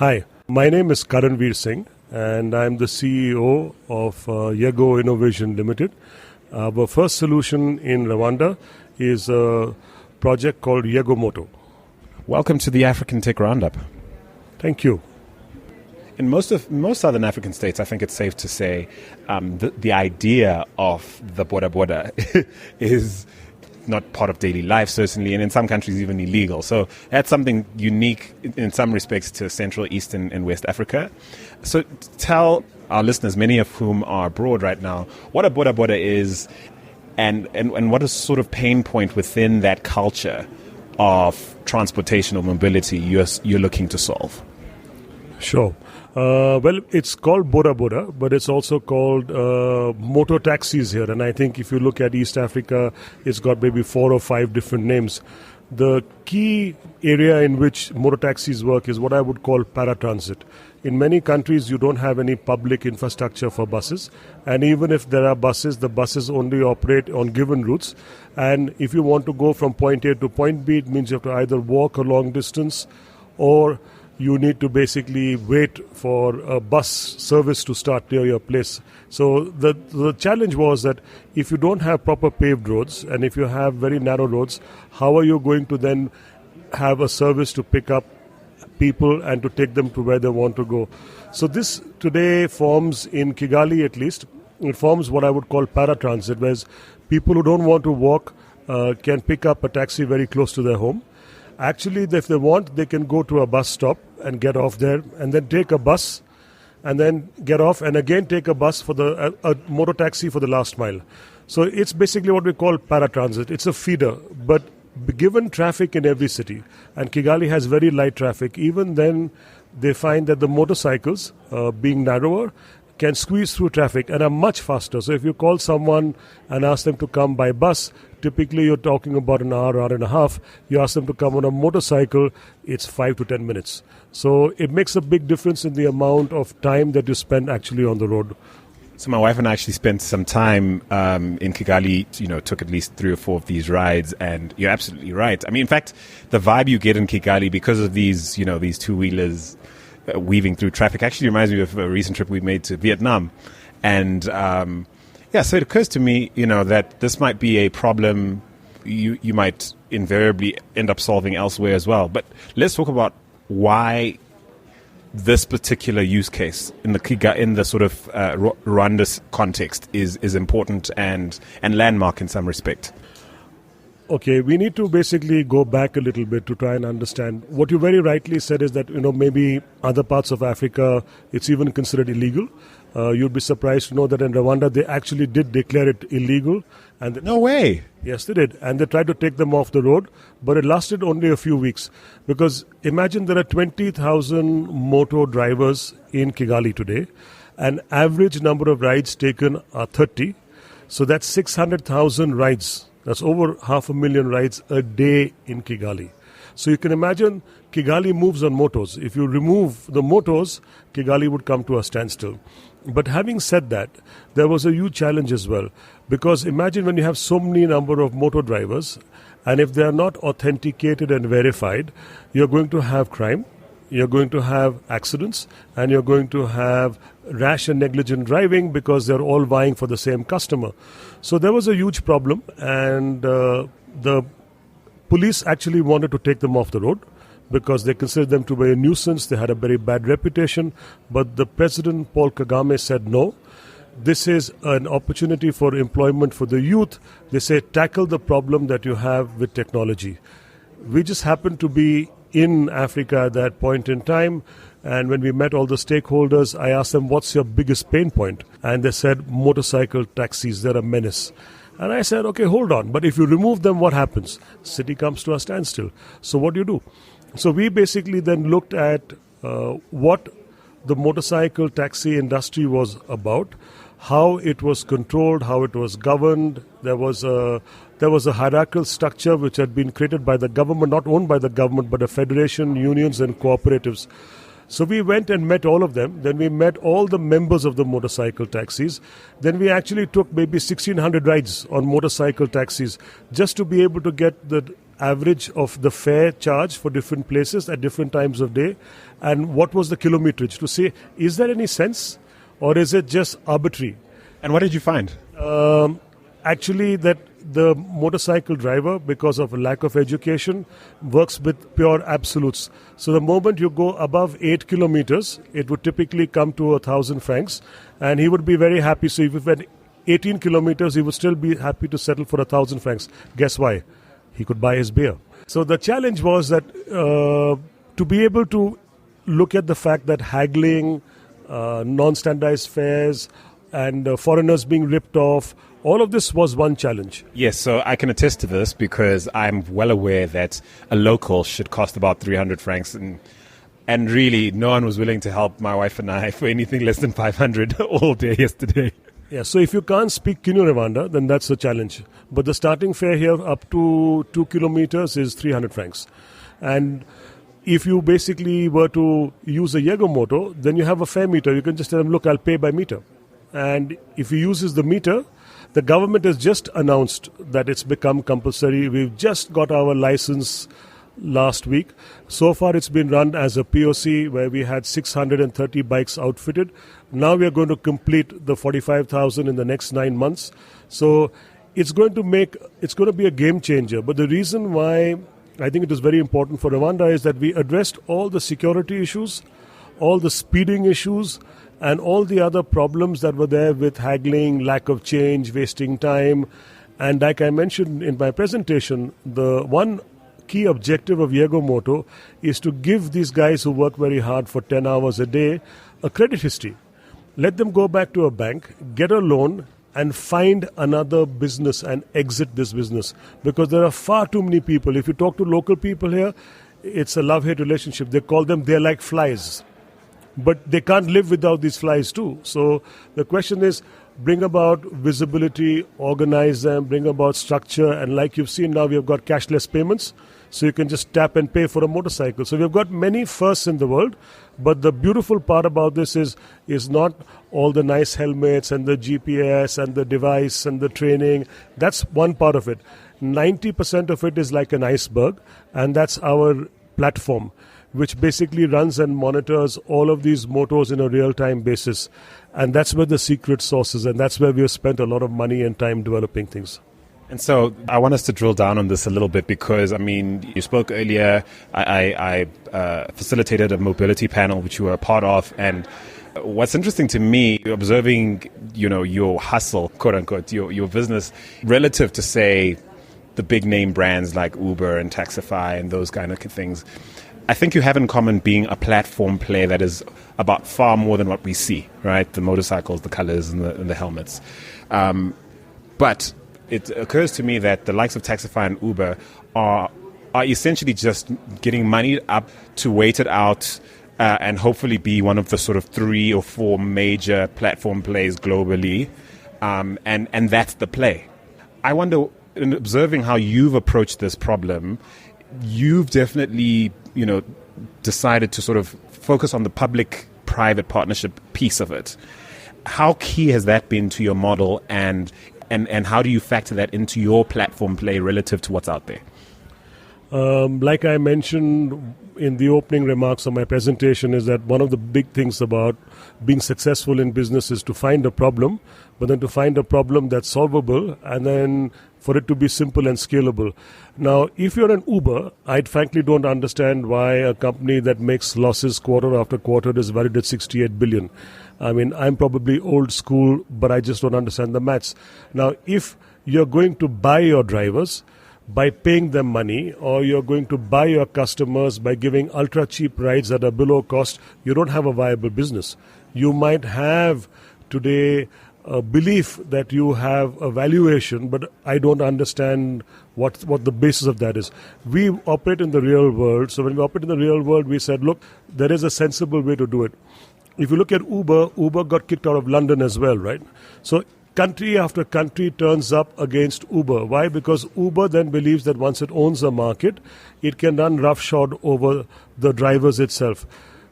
Hi, my name is Karanvir Singh and I'm the CEO of YegoMoto's Limited. Our first solution in Rwanda is a project called YegoMoto. Welcome to the African Tech Roundup. Thank you. In most southern African states, I think it's safe to say the idea of the boda is not part of daily life, certainly, and in some countries even illegal. So that's something unique in some respects to Central, Eastern, and West Africa. So tell our listeners, many of whom are abroad right now, what a boda is and what is sort of pain point within that culture of transportation or mobility you're looking to solve. Sure. Well, it's called boda, but it's also called motor taxis here. And I think if you look at East Africa, it's got maybe 4 or 5 different names. The key area in which motor taxis work is what I would call paratransit. In many countries, you don't have any public infrastructure for buses. And even if there are buses, the buses only operate on given routes. And if you want to go from point A to point B, it means you have to either walk a long distance or you need to basically wait for a bus service to start near your place. So the challenge was that if you don't have proper paved roads and if you have very narrow roads, how are you going to then have a service to pick up people and to take them to where they want to go? So this today forms, in Kigali at least, it forms what I would call paratransit, where people who don't want to walk can pick up a taxi very close to their home. Actually, if they want, they can go to a bus stop and get off there and then take a bus and then get off and again take a bus for a motor taxi for the last mile. So it's basically what we call paratransit. It's a feeder, but given traffic in every city, and Kigali has very light traffic, even then they find that the motorcycles, being narrower, can squeeze through traffic and are much faster. So if you call someone and ask them to come by bus, typically you're talking about an hour and a half. You ask them to come on a motorcycle, it's 5 to 10 minutes. So it makes a big difference in the amount of time that you spend actually on the road. So my wife and I actually spent some time in Kigali, took at least 3 or 4 of these rides, and you're absolutely right. I mean, in fact, the vibe you get in Kigali because of these, these two-wheelers weaving through traffic actually reminds me of a recent trip we made to Vietnam. And so it occurs to me, that this might be a problem you might invariably end up solving elsewhere as well. But let's talk about why this particular use case in the sort of Rwanda's context is important and landmark in some respect. Okay, we need to basically go back a little bit to try and understand. What you very rightly said is that, maybe other parts of Africa, it's even considered illegal. You'd be surprised to know that in Rwanda, they actually did declare it illegal. And no way. Yes, they did. And they tried to take them off the road, but it lasted only a few weeks. Because imagine there are 20,000 motor drivers in Kigali today. An average number of rides taken are 30. So that's 600,000 rides. That's over 500,000 rides a day in Kigali. So you can imagine Kigali moves on motors. If you remove the motors, Kigali would come to a standstill. But having said that, there was a huge challenge as well. Because imagine when you have so many number of motor drivers, and if they are not authenticated and verified, you're going to have crime, you're going to have accidents, and you're going to have rash and negligent driving because they're all vying for the same customer. So there was a huge problem, and the police actually wanted to take them off the road because they considered them to be a nuisance. They had a very bad reputation. But the President, Paul Kagame, said no. This is an opportunity for employment for the youth. They say tackle the problem that you have with technology. We just happened to be in Africa at that point in time. And when we met all the stakeholders, I asked them, what's your biggest pain point? And they said, motorcycle taxis, they're a menace. And I said, okay, hold on. But if you remove them, what happens? City comes to a standstill. So what do you do? So we basically then looked at what the motorcycle taxi industry was about, how it was controlled, how it was governed. There was a hierarchical structure which had been created by the government, not owned by the government, but a federation, unions and cooperatives. So we went and met all of them. Then we met all the members of the motorcycle taxis. Then we actually took maybe 1,600 rides on motorcycle taxis just to be able to get the average of the fare charge for different places at different times of day, and what was the kilometerage to say, is there any sense or is it just arbitrary? And what did you find? Actually, that the motorcycle driver, because of a lack of education, works with pure absolutes. So the moment you go above 8 kilometers, it would typically come to 1,000 francs, and he would be very happy. So if he went 18 kilometers, he would still be happy to settle for 1,000 francs. Guess why? He could buy his beer. So the challenge was that to be able to look at the fact that haggling, non-standardized fares, and foreigners being ripped off, all of this was one challenge. Yes, so I can attest to this because I'm well aware that a local should cost about 300 francs, and really no one was willing to help my wife and I for anything less than 500 all day yesterday. Yeah, so if you can't speak Kinyarwanda, then that's a challenge. But the starting fare here up to 2 kilometers is 300 francs. And if you basically were to use a YegoMoto, then you have a fare meter. You can just tell them, look, I'll pay by meter. And if he uses the meter, the government has just announced that it's become compulsory. We've just got our license last week. So far it's been run as a POC where we had 630 bikes outfitted. Now we are going to complete the 45,000 in the next 9 months. So it's going to be a game changer. But the reason why I think it is very important for Rwanda is that we addressed all the security issues, all the speeding issues, and all the other problems that were there with haggling, lack of change, wasting time. And like I mentioned in my presentation, the one key objective of YegoMoto is to give these guys who work very hard for 10 hours a day a credit history. Let them go back to a bank, get a loan, and find another business and exit this business. Because there are far too many people. If you talk to local people here, it's a love-hate relationship. They call them, they're like flies. But they can't live without these flies too. So the question is, bring about visibility, organize them, bring about structure. And like you've seen now, we have got cashless payments. So you can just tap and pay for a motorcycle. So we've got many firsts in the world. But the beautiful part about this is not all the nice helmets and the GPS and the device and the training. That's one part of it. 90% of it is like an iceberg. And that's our platform, which basically runs and monitors all of these motos in a real-time basis. And that's where the secret sauce is, and that's where we have spent a lot of money and time developing things. And so I want us to drill down on this a little bit because, I mean, you spoke earlier, I facilitated a mobility panel, which you were a part of, and what's interesting to me, observing, your hustle, quote unquote, your business, relative to, say, the big name brands like Uber and Taxify and those kind of things, I think you have in common being a platform play that is about far more than what we see, right? The motorcycles, the colors, and the helmets. But it occurs to me that the likes of Taxify and Uber are essentially just getting money up to wait it out and hopefully be one of the sort of 3 or 4 major platform plays globally. And that's the play. I wonder, in observing how you've approached this problem, you've definitely, decided to sort of focus on the public-private partnership piece of it. How key has that been to your model, and how do you factor that into your platform play relative to what's out there? Like I mentioned in the opening remarks of my presentation, is that one of the big things about being successful in business is to find a problem, but then to find a problem that's solvable, and then for it to be simple and scalable. Now, if you're an Uber, I frankly don't understand why a company that makes losses quarter after quarter is valued at 68 billion. I mean, I'm probably old school, but I just don't understand the maths. Now, if you're going to buy your drivers by paying them money, or you're going to buy your customers by giving ultra cheap rides that are below cost, you don't have a viable business. You might have today a belief that you have a valuation, but I don't understand what the basis of that is. We operate in the real world. So when we operate in the real world, we said, look, there is a sensible way to do it. If you look at Uber got kicked out of London as well, right? So country after country turns up against Uber. Why? Because Uber then believes that once it owns a market, it can run roughshod over the drivers itself.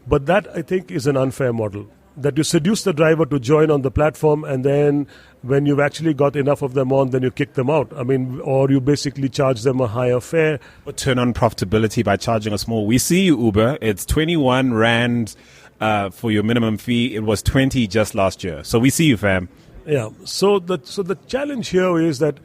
But that, I think, is an unfair model. that you seduce the driver to join on the platform, and then when you've actually got enough of them on, then you kick them out. I mean, or you basically charge them a higher fare. Or turn on profitability by charging a small. We see you, Uber. It's 21 Rand for your minimum fee. It was 20 just last year. So we see you, fam. Yeah. So the challenge here is that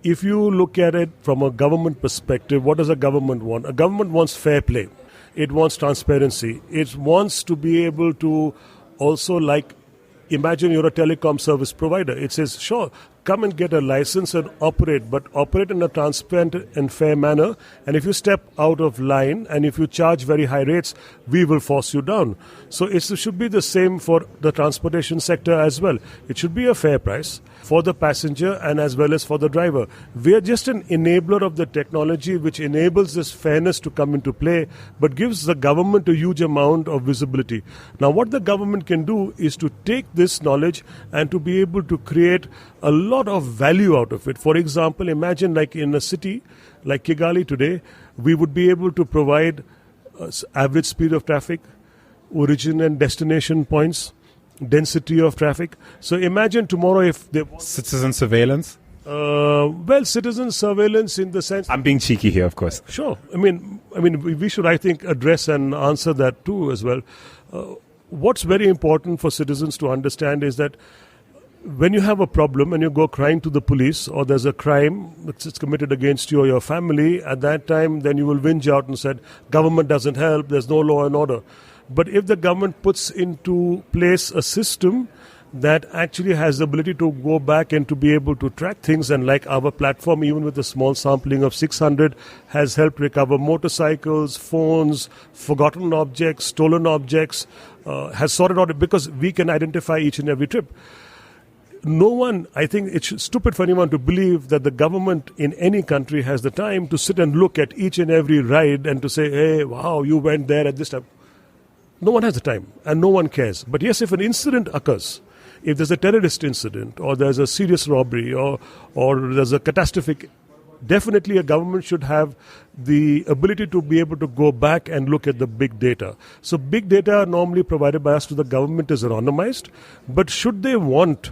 if you look at it from a government perspective, what does a government want? A government wants fair play. It wants transparency. It wants to be able to also, like, imagine you're a telecom service provider. It says, sure, come and get a license and operate, but operate in a transparent and fair manner. And if you step out of line and if you charge very high rates, we will force you down. So it should be the same for the transportation sector as well. It should be a fair price for the passenger and as well as for the driver. We are just an enabler of the technology which enables this fairness to come into play, but gives the government a huge amount of visibility. Now, what the government can do is to take this knowledge and to be able to create a lot of value out of it. For example, imagine like in a city like Kigali today, we would be able to provide average speed of traffic, origin and destination points, density of traffic. So imagine tomorrow if there was citizen surveillance. Well, citizen surveillance in the sense. I'm being cheeky here, of course. Sure. I mean, we should, I think, address and answer that too as well. What's very important for citizens to understand is that when you have a problem and you go crying to the police, or there's a crime that's committed against you or your family, at that time, then you will whinge out and said, government doesn't help, there's no law and order. But if the government puts into place a system that actually has the ability to go back and to be able to track things, and like our platform, even with a small sampling of 600, has helped recover motorcycles, phones, forgotten objects, stolen objects, has sorted out because we can identify each and every trip. No one, I think it's stupid for anyone to believe that the government in any country has the time to sit and look at each and every ride and to say, hey, wow, you went there at this time. No one has the time and no one cares. But yes, if an incident occurs, if there's a terrorist incident or there's a serious robbery or there's a catastrophic, definitely a government should have the ability to be able to go back and look at the big data. So big data normally provided by us to the government is anonymized, but should they want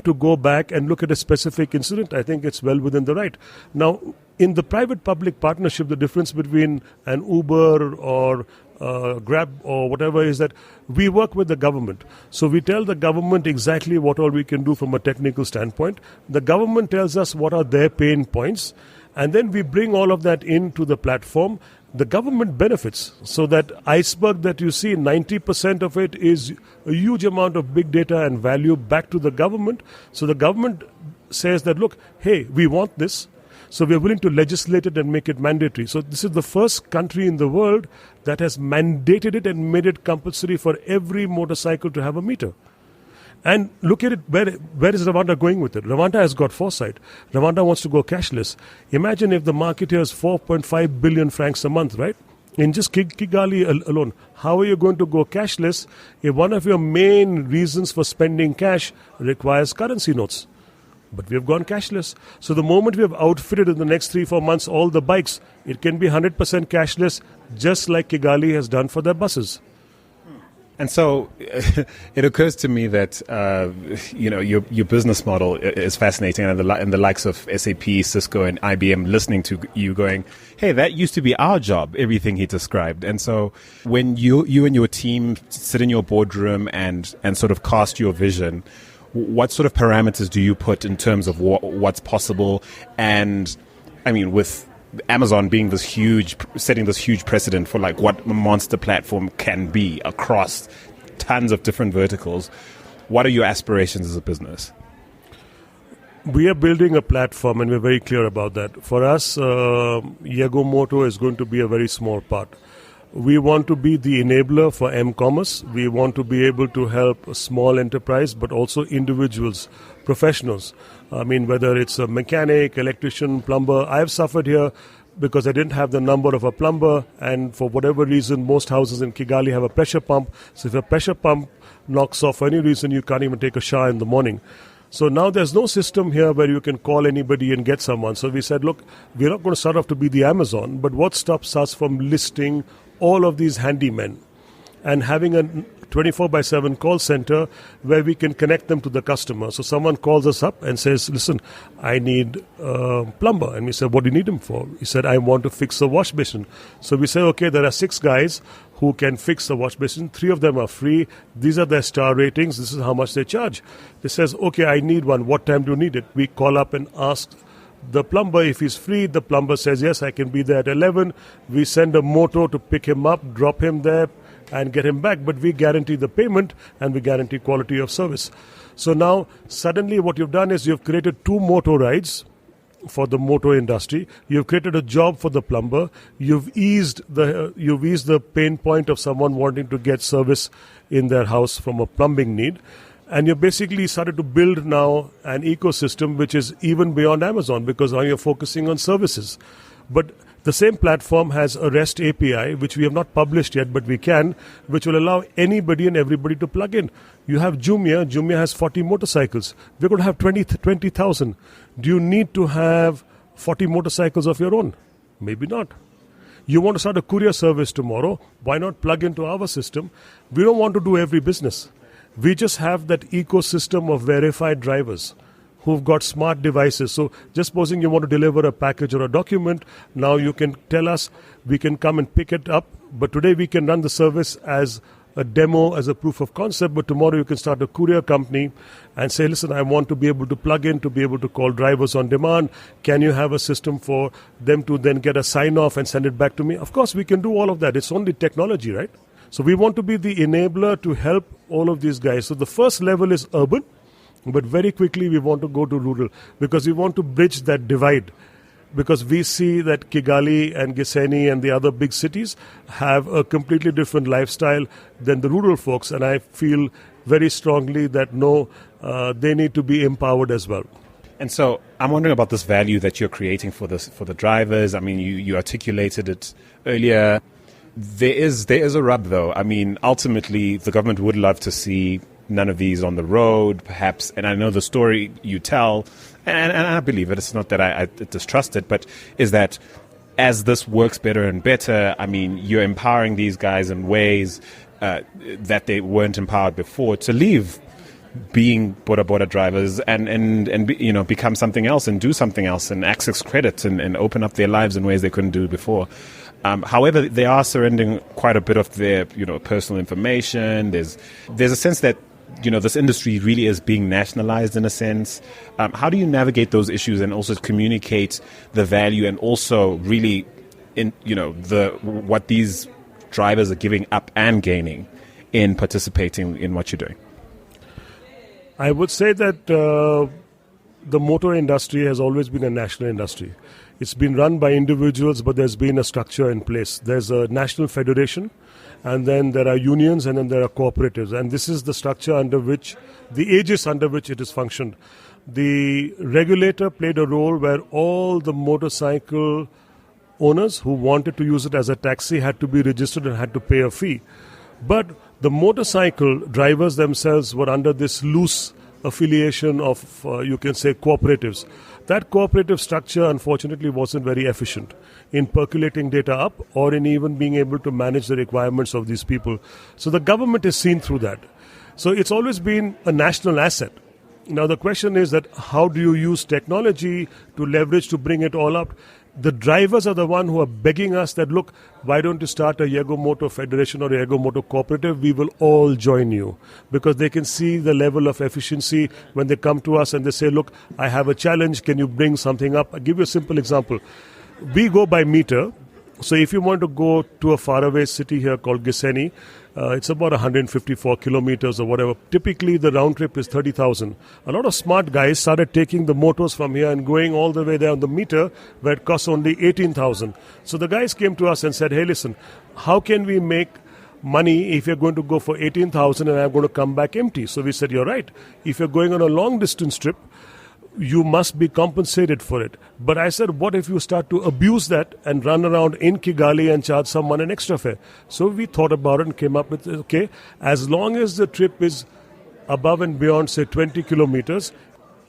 to go back and look at a specific incident, I think it's well within the right. Now, in the private-public partnership, the difference between an Uber or Grab or whatever is that we work with the government. So we tell the government exactly what all we can do from a technical standpoint. The government tells us what are their pain points, and then we bring all of that into the platform. The government benefits. So that iceberg that you see, 90% of it is a huge amount of big data and value back to the government. So the government says that, look, hey, we want this. So we are willing to legislate it and make it mandatory. So this is the first country in the world that has mandated it and made it compulsory for every motorcycle to have a meter. And look at it, where is Rwanda going with it? Rwanda has got foresight. Rwanda wants to go cashless. Imagine if the market here is 4.5 billion francs a month, right? In just Kigali alone. How are you going to go cashless if one of your main reasons for spending cash requires currency notes? But we have gone cashless. So the moment we have outfitted in the next 3-4 months all the bikes, it can be 100% cashless, just like Kigali has done for their buses. And so it occurs to me that your business model is fascinating, and the likes of SAP, Cisco, and IBM listening to you going, hey, that used to be our job, everything he described. And so when you and your team sit in your boardroom and sort of cast your vision, what sort of parameters do you put in terms of what's possible? And I mean, with Amazon being setting this huge precedent for like what a monster platform can be across tons of different verticals, what are your aspirations as a business? We are building a platform, and we're very clear about that. For us, YegoMoto is going to be a very small part. We want to be the enabler for m-commerce. We want to be able to help a small enterprise, but also individuals, professionals. I mean, whether it's a mechanic, electrician, plumber. I've suffered here because I didn't have the number of a plumber, and for whatever reason, most houses in Kigali have a pressure pump. So if a pressure pump knocks off for any reason, you can't even take a shower in the morning. So now there's no system here where you can call anybody and get someone. So we said, look, we're not going to start off to be the Amazon, but what stops us from listing all of these handymen and having a 24/7 call center where we can connect them to the customer. So someone calls us up and says, listen, I need a plumber. And we said, what do you need him for? He said, I want to fix a wash basin. So we say, okay, there are 6 guys who can fix the wash basin. 3 of them are free. These are their star ratings. This is how much they charge. They says, okay, I need one. What time do you need it? We call up and ask the plumber if he's free. The plumber says, yes, I can be there at 11. We send a moto to pick him up, drop him there, and get him back. But we guarantee the payment and we guarantee quality of service. So now, suddenly what you've done is you've created 2 moto rides for the motor industry. You've created a job for the plumber. You've eased the pain point of someone wanting to get service in their house from a plumbing need. And you basically started to build now an ecosystem which is even beyond Amazon, because now you're focusing on services. But the same platform has a REST API, which we have not published yet, but we can, which will allow anybody and everybody to plug in. You have Jumia. Jumia has 40 motorcycles. We're going to have 20,000. Do you need to have 40 motorcycles of your own? Maybe not. You want to start a courier service tomorrow. Why not plug into our system? We don't want to do every business. We just have that ecosystem of verified drivers who've got smart devices. So just supposing you want to deliver a package or a document, now you can tell us, we can come and pick it up. But today we can run the service as a demo, as a proof of concept. But tomorrow you can start a courier company and say, listen, I want to be able to plug in, to be able to call drivers on demand. Can you have a system for them to then get a sign off and send it back to me? Of course, we can do all of that. It's only technology, right? So we want to be the enabler to help all of these guys. So the first level is urban, but very quickly we want to go to rural, because we want to bridge that divide. Because we see that Kigali and Giseni and the other big cities have a completely different lifestyle than the rural folks. And I feel very strongly that they need to be empowered as well. And so I'm wondering about this value that you're creating for the drivers. I mean, you articulated it earlier. There is a rub, though. I mean, ultimately, the government would love to see none of these on the road, perhaps. And I know the story you tell, and I believe it. It's not that I distrust it, but is that as this works better and better, I mean, you're empowering these guys in ways that they weren't empowered before to leave being border drivers and become something else and do something else and access credit and open up their lives in ways they couldn't do before. However, they are surrendering quite a bit of their, personal information. There's a sense that, this industry really is being nationalized in a sense. How do you navigate those issues and also communicate the value and also really, what these drivers are giving up and gaining in participating in what you're doing? I would say that the motor industry has always been a national industry. It's been run by individuals, but there's been a structure in place. There's a national federation, and then there are unions, and then there are cooperatives. And this is the structure under which, the aegis under which it has functioned. The regulator played a role where all the motorcycle owners who wanted to use it as a taxi had to be registered and had to pay a fee. But the motorcycle drivers themselves were under this loose affiliation of, you can say, cooperatives. That cooperative structure, unfortunately, wasn't very efficient in percolating data up or in even being able to manage the requirements of these people. So the government has seen through that. So it's always been a national asset. Now the question is that how do you use technology to leverage to bring it all up? The drivers are the one who are begging us that, look, why don't you start a YegoMoto Federation or a YegoMoto Cooperative? We will all join you, because they can see the level of efficiency when they come to us and they say, look, I have a challenge. Can you bring something up? I'll give you a simple example. We go by meter. So if you want to go to a faraway city here called Giseni, it's about 154 kilometers or whatever. Typically, the round trip is 30,000. A lot of smart guys started taking the motos from here and going all the way there on the meter where it costs only 18,000. So the guys came to us and said, hey, listen, how can we make money if you're going to go for 18,000 and I'm going to come back empty? So we said, you're right. If you're going on a long distance trip, you must be compensated for it. But I said, what if you start to abuse that and run around in Kigali and charge someone an extra fare? So we thought about it and came up with, okay, as long as the trip is above and beyond, say, 20 kilometers,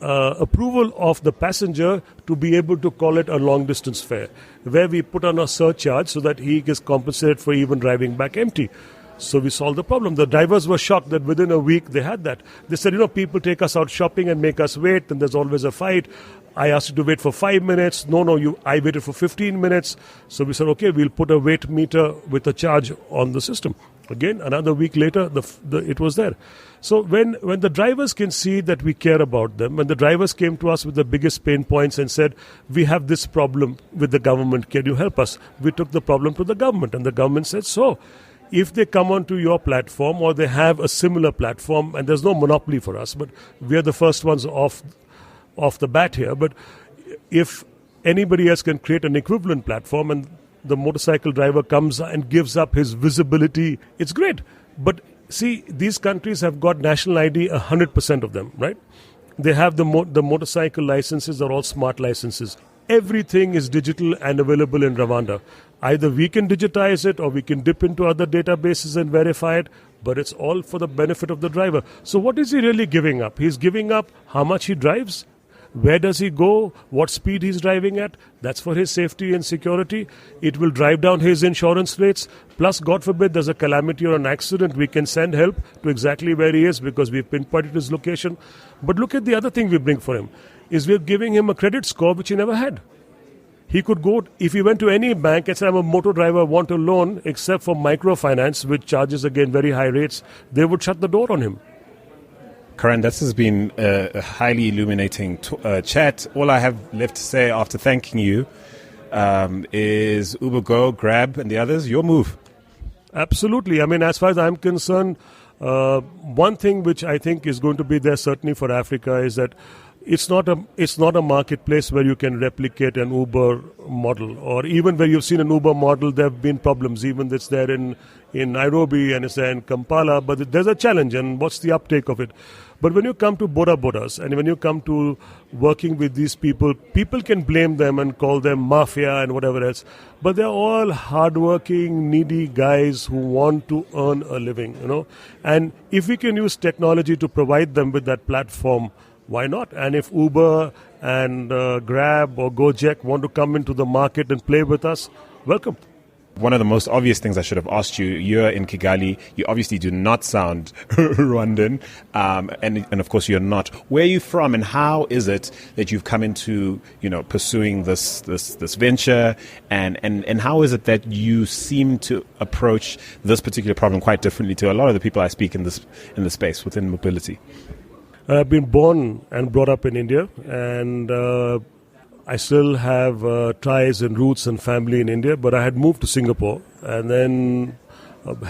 approval of the passenger to be able to call it a long distance fare, where we put on a surcharge so that he gets compensated for even driving back empty. So we solved the problem. The drivers were shocked that within a week they had that. They said, people take us out shopping and make us wait, and there's always a fight. I asked you to wait for 5 minutes. No, I waited for 15 minutes. So we said, okay, we'll put a weight meter with a charge on the system. Again, another week later, it was there. So when the drivers can see that we care about them, when the drivers came to us with the biggest pain points and said, we have this problem with the government, can you help us? We took the problem to the government, and the government said, so if they come onto your platform or they have a similar platform, and there's no monopoly for us, but we are the first ones off the bat here. But if anybody else can create an equivalent platform and the motorcycle driver comes and gives up his visibility, it's great. But see, these countries have got national ID, 100% of them, right? They have the motorcycle licenses are all smart licenses. Everything is digital and available in Rwanda. Either we can digitize it or we can dip into other databases and verify it, but it's all for the benefit of the driver. So what is he really giving up? He's giving up how much he drives, where does he go, what speed he's driving at. That's for his safety and security. It will drive down his insurance rates. Plus, God forbid, there's a calamity or an accident, we can send help to exactly where he is because we've pinpointed his location. But look at the other thing we bring for him, is we're giving him a credit score which he never had. He could go, if he went to any bank and said, I'm a motor driver, want a loan, except for microfinance, which charges, again, very high rates, they would shut the door on him. Karan, this has been a highly illuminating chat. All I have left to say after thanking you is Uber, Go, Grab, and the others, your move. Absolutely. I mean, as far as I'm concerned, one thing which I think is going to be there certainly for Africa is that it's not a marketplace where you can replicate an Uber model, or even where you've seen an Uber model, there have been problems. Even it's there in Nairobi and it's there in Kampala, but there's a challenge, and what's the uptake of it? But when you come to Boda Bodas and when you come to working with these people can blame them and call them mafia and whatever else, but they're all hardworking, needy guys who want to earn a living, And if we can use technology to provide them with that platform, why not? And if Uber and Grab or Gojek want to come into the market and play with us, welcome. One of the most obvious things I should have asked you, you're in Kigali, you obviously do not sound Rwandan, and of course you're not. Where are you from, and how is it that you've come into, pursuing this venture, and how is it that you seem to approach this particular problem quite differently to a lot of the people I speak in the space within mobility? I've been born and brought up in India, and I still have ties and roots and family in India, but I had moved to Singapore and then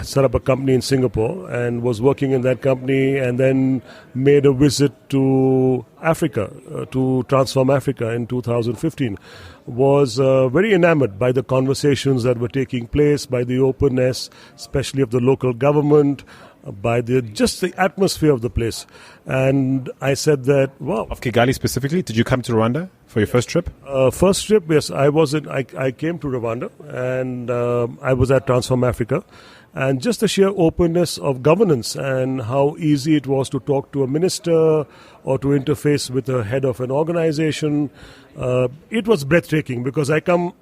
set up a company in Singapore and was working in that company, and then made a visit to Africa, to transform Africa in 2015. Was very enamored by the conversations that were taking place, by the openness, especially of the local government, by just the atmosphere of the place. And I said that, wow. Of Kigali specifically? Did you come to Rwanda for your first trip? First trip, yes. I came to Rwanda, and I was at Transform Africa. And just the sheer openness of governance and how easy it was to talk to a minister or to interface with the head of an organization, it was breathtaking, because I come...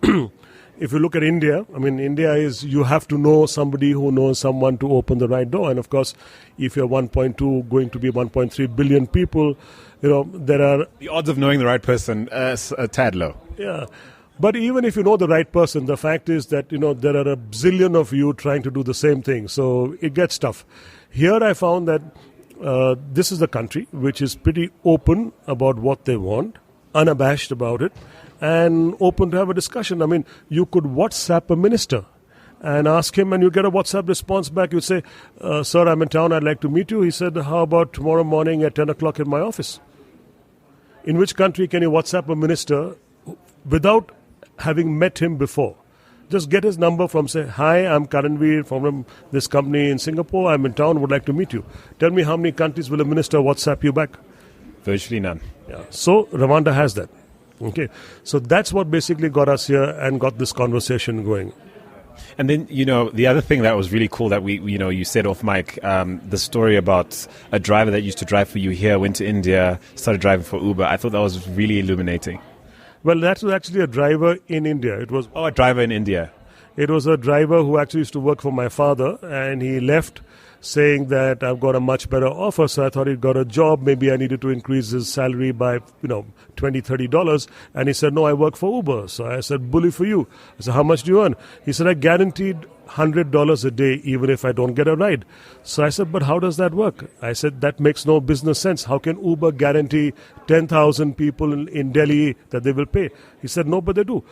If you look at India, India is, you have to know somebody who knows someone to open the right door. And of course, if you're 1.2 going to be 1.3 billion people, there are... The odds of knowing the right person is a tad low. Yeah. But even if you know the right person, the fact is that, there are a zillion of you trying to do the same thing. So it gets tough. Here I found that this is a country which is pretty open about what they want, unabashed about it, and open to have a discussion. You could WhatsApp a minister and ask him, and you get a WhatsApp response back. You say, sir, I'm in town, I'd like to meet you. He said, how about tomorrow morning at 10 o'clock in my office? In which country can you WhatsApp a minister without having met him before? Just get his number from, say, hi, I'm Karanvir from this company in Singapore. I'm in town, would like to meet you. Tell me how many countries will a minister WhatsApp you back? Virtually none. Yeah. So Rwanda has that. Okay, so that's what basically got us here and got this conversation going. And then, the other thing that was really cool that you said off mic, the story about a driver that used to drive for you here, went to India, started driving for Uber. I thought that was really illuminating. Well, that was actually a driver in India. It was a driver in India. It was a driver who actually used to work for my father, and he left saying that I've got a much better offer. So I thought he'd got a job. Maybe I needed to increase his salary by, $20, $30. And he said, no, I work for Uber. So I said, bully for you. I said, how much do you earn? He said, I guaranteed $100 a day, even if I don't get a ride. So I said, but how does that work? I said, that makes no business sense. How can Uber guarantee 10,000 people in Delhi that they will pay? He said, no, but they do.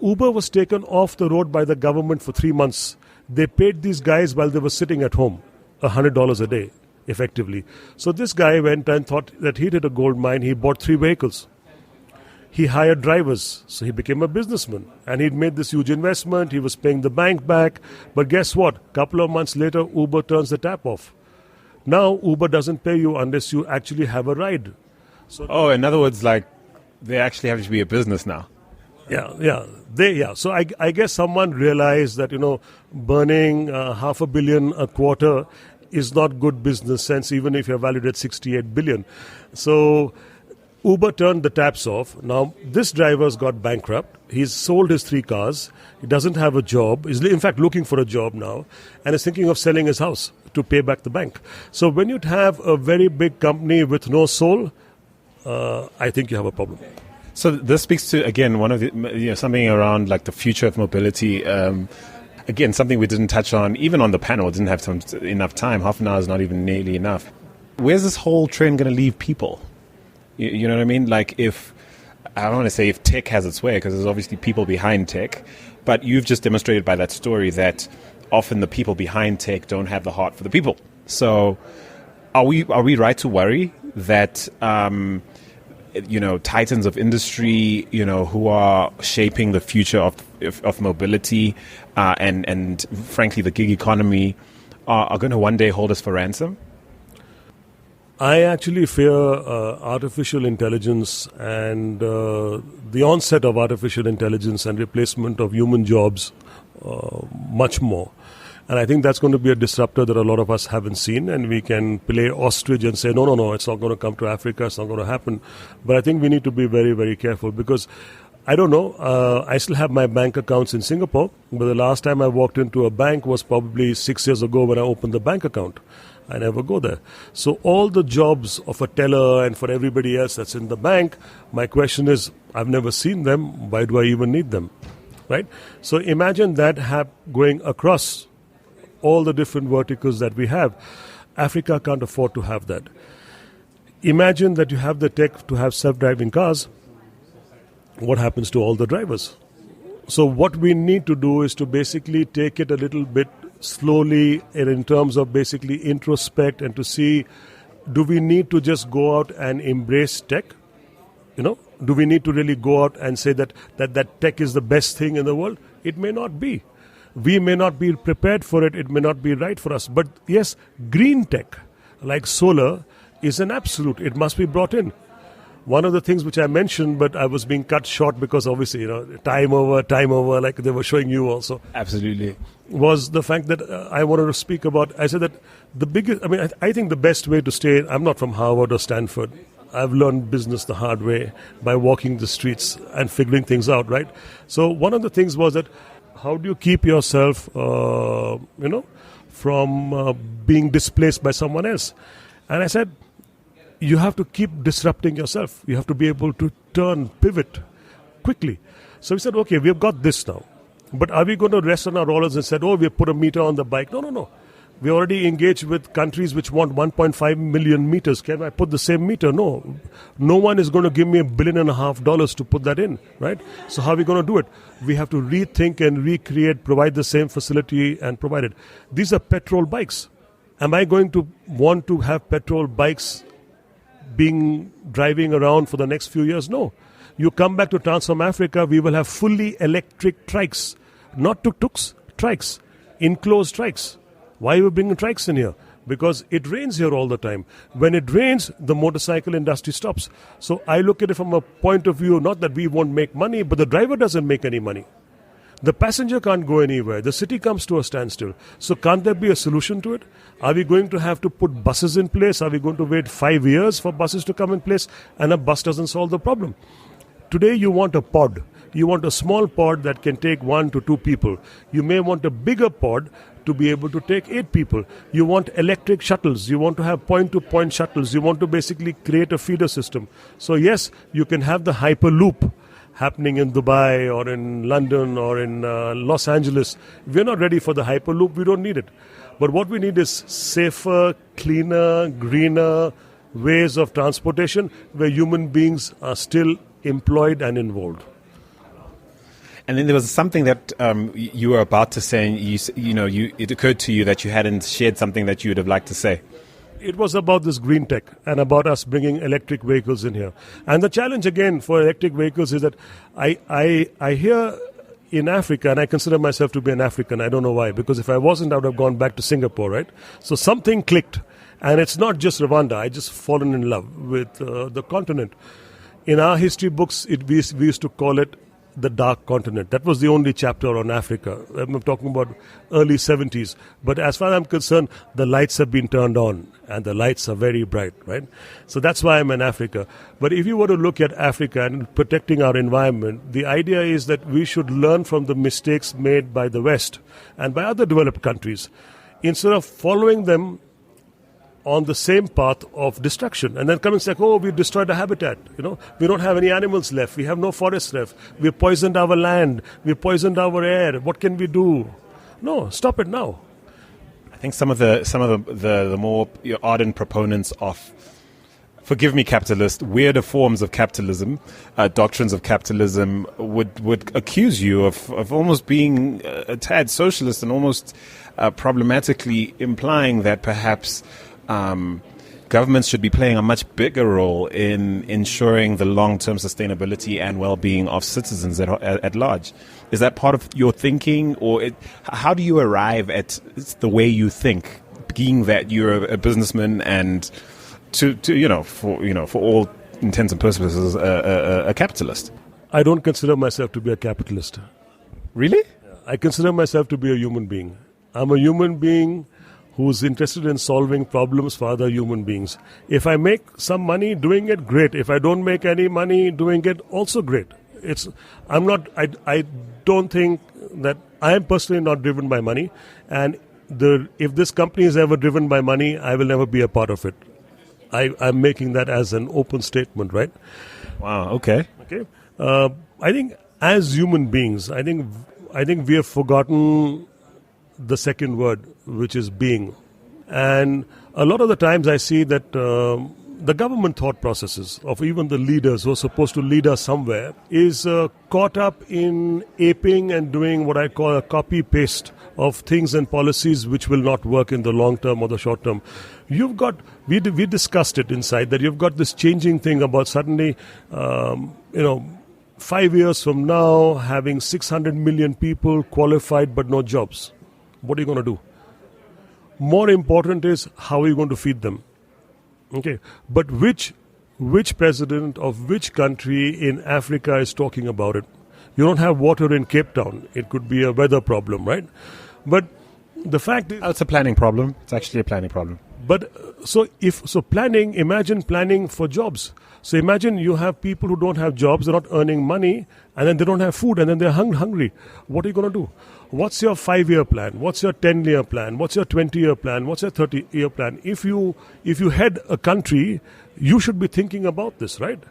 Uber was taken off the road by the government for 3 months. They paid these guys while they were sitting at home, $100 a day, effectively. So this guy went and thought that he did a gold mine. He bought 3 vehicles. He hired drivers, so he became a businessman. And he'd made this huge investment. He was paying the bank back. But guess what? A couple of months later, Uber turns the tap off. Now, Uber doesn't pay you unless you actually have a ride. So, in other words, like, they actually have to be a business now. Yeah. So I guess someone realized that, burning $500 million a quarter is not good business sense, even if you're valued at $68 billion. So Uber turned the taps off. Now, this driver's got bankrupt. He's sold his 3 cars. He doesn't have a job. He's, in fact, looking for a job now and is thinking of selling his house to pay back the bank. So when you have a very big company with no soul, I think you have a problem. So this speaks to, again, one of the, something around like the future of mobility. Again, something we didn't touch on, even on the panel, didn't have enough time. Half an hour is not even nearly enough. Where's this whole trend going to leave people? You know what I mean? Like I don't want to say if tech has its way, because there's obviously people behind tech, but you've just demonstrated by that story that often the people behind tech don't have the heart for the people. So are we right to worry that titans of industry, who are shaping the future of mobility and frankly the gig economy are going to one day hold us for ransom? I actually fear artificial intelligence and the onset of artificial intelligence and replacement of human jobs much more. And I think that's going to be a disruptor that a lot of us haven't seen, and we can play ostrich and say, no, it's not going to come to Africa, it's not going to happen. But I think we need to be very, very careful because, I don't know, I still have my bank accounts in Singapore, but the last time I walked into a bank was probably 6 years ago when I opened the bank account. I never go there. So all the jobs of a teller and for everybody else that's in the bank, my question is, I've never seen them, why do I even need them? Right? So imagine that going across all the different verticals that we have. Africa can't afford to have that. Imagine that you have the tech to have self-driving cars. What happens to all the drivers? So what we need to do is to basically take it a little bit slowly and in terms of basically introspect and to see, do we need to just go out and embrace tech? Do we need to really go out and say that tech is the best thing in the world? It may not be. We may not be prepared for it. It may not be right for us. But yes, green tech, like solar, is an absolute. It must be brought in. One of the things which I mentioned, but I was being cut short because obviously, time over, like they were showing you also. Absolutely. Was the fact that I wanted to speak about, I said that the biggest, I think the best way to stay, I'm not from Harvard or Stanford. I've learned business the hard way by walking the streets and figuring things out, right? So one of the things was that how do you keep yourself, from being displaced by someone else? And I said, you have to keep disrupting yourself. You have to be able to pivot quickly. So we said, okay, we've got this now. But are we going to rest on our laurels and said, we've put a meter on the bike? No. We already engaged with countries which want 1.5 million meters. Can I put the same meter? No. No one is going to give me $1.5 billion to put that in, right? So how are we going to do it? We have to rethink and recreate, provide the same facility and provide it. These are petrol bikes. Am I going to want to have petrol bikes driving around for the next few years? No. You come back to Transform Africa, we will have fully electric trikes. Not tuk-tuks, trikes. Enclosed trikes. Why are we bringing trikes in here? Because it rains here all the time. When it rains, the motorcycle industry stops. So I look at it from a point of view, not that we won't make money, but the driver doesn't make any money. The passenger can't go anywhere. The city comes to a standstill. So can't there be a solution to it? Are we going to have to put buses in place? Are we going to wait 5 years for buses to come in place? And a bus doesn't solve the problem. Today you want a pod. You want a small pod that can take 1 to 2 people. You may want a bigger pod to be able to take 8 people. You want electric shuttles. You want to have point-to-point shuttles. You want to basically create a feeder system. So yes, you can have the Hyperloop happening in Dubai or in London or in Los Angeles. We're not ready for the Hyperloop. We don't need it. But what we need is safer, cleaner, greener ways of transportation where human beings are still employed and involved. And then there was something that you were about to say, and it occurred to you that you hadn't shared something that you would have liked to say. It was about this green tech and about us bringing electric vehicles in here. And the challenge again for electric vehicles is that I hear in Africa, and I consider myself to be an African, I don't know why, because if I wasn't, I would have gone back to Singapore, right? So something clicked. And it's not just Rwanda, I just fallen in love with the continent. In our history books, we used to call it the dark continent. That was the only chapter on Africa. I'm talking about early 70s. But as far as I'm concerned, the lights have been turned on and the lights are very bright, right? So that's why I'm in Africa. But if you were to look at Africa and protecting our environment, the idea is that we should learn from the mistakes made by the West and by other developed countries instead of following them on the same path of destruction and then come and say, oh, we destroyed the habitat. We don't have any animals left. We have no forests left. We poisoned our land. We poisoned our air. What can we do? No, stop it now. I think some of the more ardent proponents of, forgive me, capitalist, weirder forms of capitalism, doctrines of capitalism would accuse you of almost being a tad socialist and almost problematically implying that perhaps governments should be playing a much bigger role in ensuring the long-term sustainability and well-being of citizens at large. Is that part of your thinking, or how do you arrive at the way you think, being that you're a businessman and for all intents and purposes a capitalist? I don't consider myself to be a capitalist. Really? I consider myself to be a human being. I'm a human being who's interested in solving problems for other human beings. If I make some money doing it, great. If I don't make any money doing it, also great. I don't think that I am personally not driven by money, and if this company is ever driven by money, I will never be a part of it. I'm making that as an open statement, right? Wow. Okay. Okay. I think as human beings, I think we have forgotten the second word, which is being. And a lot of the times I see that the government thought processes of even the leaders who are supposed to lead us somewhere is caught up in aping and doing what I call a copy-paste of things and policies which will not work in the long term or the short term. We discussed it inside, that you've got this changing thing about suddenly, 5 years from now, having 600 million people qualified but no jobs. What are you going to do? More important is how are you going to feed them? Okay, but which president of which country in Africa is talking about it? You don't have water in Cape Town. It could be a weather problem, right? But the fact is, it's a planning problem. It's actually a planning problem. But imagine planning for jobs. So imagine you have people who don't have jobs, they're not earning money, and then they don't have food, and then they're hungry. What are you going to do? What's your 5-year plan? What's your 10-year plan? What's your 20-year plan? What's your 30-year plan? If you head a country, you should be thinking about this, right?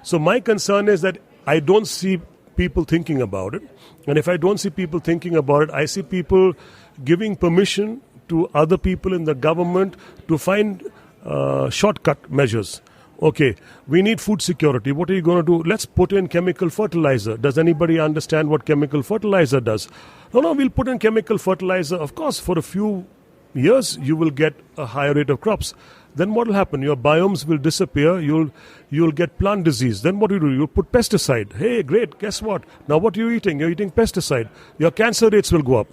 So my concern is that I don't see people thinking about it. And if I don't see people thinking about it, I see people giving permission to other people in the government to find shortcut measures. Okay, we need food security. What are you going to do? Let's put in chemical fertilizer. Does anybody understand what chemical fertilizer does? No, we'll put in chemical fertilizer. Of course, for a few years, you will get a higher rate of crops. Then what will happen? Your biomes will disappear. You'll get plant disease. Then what do? You'll put pesticide. Hey, great. Guess what? Now what are you eating? You're eating pesticide. Your cancer rates will go up.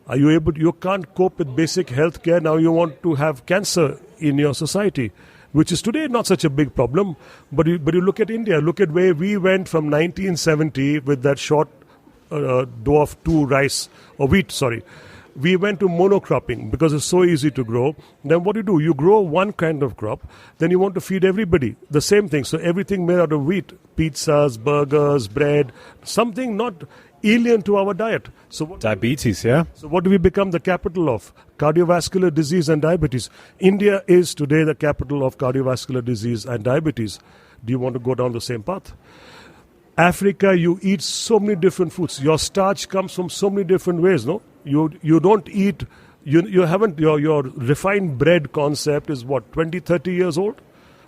Are you able? You can't cope with basic health care. Now you want to have cancer in your society, which is today not such a big problem. But you look at India. Look at where we went from 1970 with that short dwarf 2 rice or wheat. Sorry, We went to monocropping because it's so easy to grow. Then what do? You grow one kind of crop, then you want to feed everybody the same thing. So everything made out of wheat, pizzas, burgers, bread, something not alien to our diet. So diabetes, yeah? So what do we become the capital of? Cardiovascular disease and diabetes. India is today the capital of cardiovascular disease and diabetes. Do you want to go down the same path? Africa, you eat so many different foods. Your starch comes from so many different ways, no? You don't eat, you haven't, your refined bread concept is what, 20, 30 years old?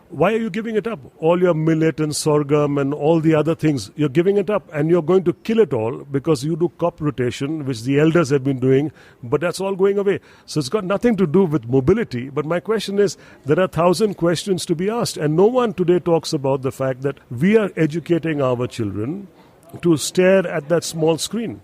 Why are you giving it up? All your millet and sorghum and all the other things, you're giving it up and you're going to kill it all because you do crop rotation, which the elders have been doing, but that's all going away. So it's got nothing to do with mobility. But my question is, there are 1,000 questions to be asked, and no one today talks about the fact that we are educating our children to stare at that small screen.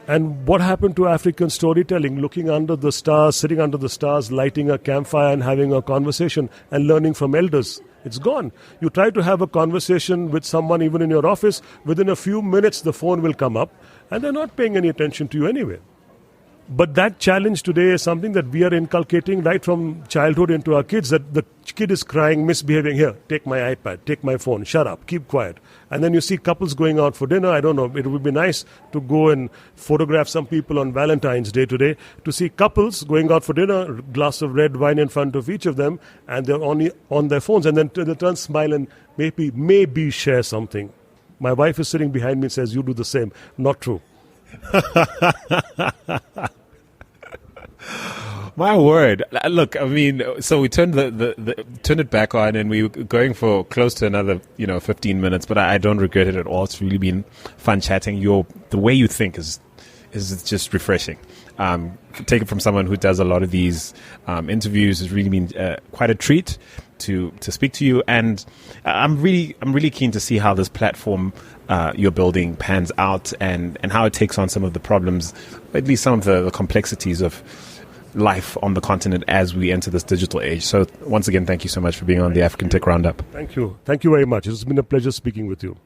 And what happened to African storytelling, looking under the stars, sitting under the stars, lighting a campfire and having a conversation and learning from elders? It's gone. You try to have a conversation with someone even in your office, within a few minutes the phone will come up and they're not paying any attention to you anyway. But that challenge today is something that we are inculcating right from childhood into our kids, that the kid is crying, misbehaving. Here, take my iPad, take my phone, shut up, keep quiet. And then you see couples going out for dinner. I don't know, it would be nice to go and photograph some people on Valentine's Day today, to see couples going out for dinner, a glass of red wine in front of each of them, and they're only on their phones, and then they turn, smile, and maybe share something. My wife is sitting behind me and says, you do the same. Not true. My word! Look, I mean, so we turned turned it back on, and we were going for close to another, 15 minutes. But I don't regret it at all. It's really been fun chatting. The way you think is just refreshing. Take it from someone who does a lot of these interviews. It's really been quite a treat to speak to you, and I'm really keen to see how this platform you're building pans out, and how it takes on some of the problems, at least some of the complexities of life on the continent as we enter this digital age. So once again, thank you so much for being on the African Tech Roundup. Thank you very much. It's been a pleasure speaking with you.